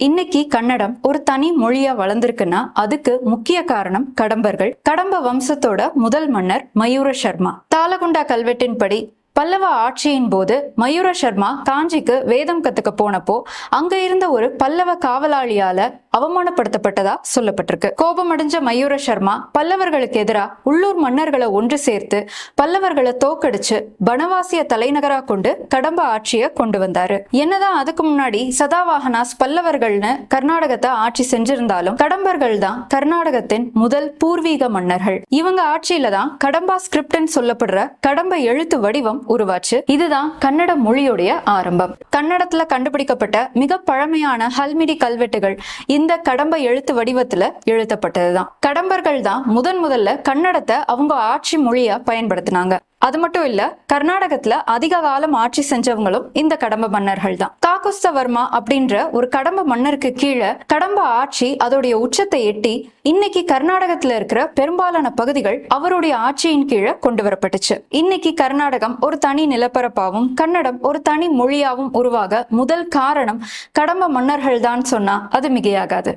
இன்னைக்கு கன்னடம் ஒரு தனி மொழியா வளர்ந்திருக்குன்னா அதுக்கு முக்கிய காரணம் கடம்பர்கள். கடம்ப வம்சத்தோட முதல் மன்னர் மயூர சர்மா. தாளகுண்டா கல்வெட்டின்படி பல்லவ ஆட்சியின் போது மயூர சர்மா காஞ்சிக்கு வேதம் கத்துக்க போனப்போ அங்க இருந்த ஒரு பல்லவ காவலாளியால அவமானப்படுத்தப்பட்டதா சொல்லப்பட்டிருக்கு. கோபமடைஞ்ச மயூர சர்மா பல்லவர்களுக்கு எதிராக உள்ளூர் மன்னர்களை ஒன்று சேர்த்து பல்லவர்களை தோக்கடிச்சு பனவாசிய தலைநகரா கொண்டு கடம்ப ஆட்சியை கொண்டு வந்தாரு. என்னதான் அதுக்கு முன்னாடி சதாவாகனாஸ் பல்லவர்கள்னு கர்நாடகத்தை ஆட்சி செஞ்சிருந்தாலும் கடம்பர்கள் தான் கர்நாடகத்தின் முதல் பூர்வீக மன்னர்கள். இவங்க ஆட்சியில தான் கடம்பா ஸ்கிரிப்ட்னு சொல்லப்படுற கடம்ப எழுத்து வடிவம் உருவாச்சு. இதுதான் கன்னட மொழியுடைய ஆரம்பம். கன்னடத்துல கண்டுபிடிக்கப்பட்ட மிக பழமையான ஹல்மிடி கல்வெட்டுகள் இந்த கடம்ப எழுத்து வடிவத்துல எழுதப்பட்டதுதான். கடம்பர்கள் தான் முதல்ல கன்னடத்தை அவங்க ஆட்சி மொழியா பயன்படுத்தினாங்க. அது மட்டும் இல்ல, கர்நாடகத்துல அதிக காலம் ஆட்சி செஞ்சவங்களும் இந்த கடம்ப மன்னர்கள் தான். காகுஸ்தவர்மா அப்படின்ற ஒரு கடம்ப மன்னருக்கு கீழே கடம்ப ஆட்சி அதோடைய உச்சத்தை எட்டி இன்னைக்கு கர்நாடகத்துல இருக்கிற பெரும்பாலான பகுதிகள் அவருடைய ஆட்சியின் கீழே கொண்டு வரப்பட்டுச்சு. இன்னைக்கு கர்நாடகம் ஒரு தனி நிலப்பரப்பாவும் கன்னடம் ஒரு தனி மொழியாவும் உருவாக முதல் காரணம் கடம்ப மன்னர்கள் தான் சொன்னா அது மிகையாகாது.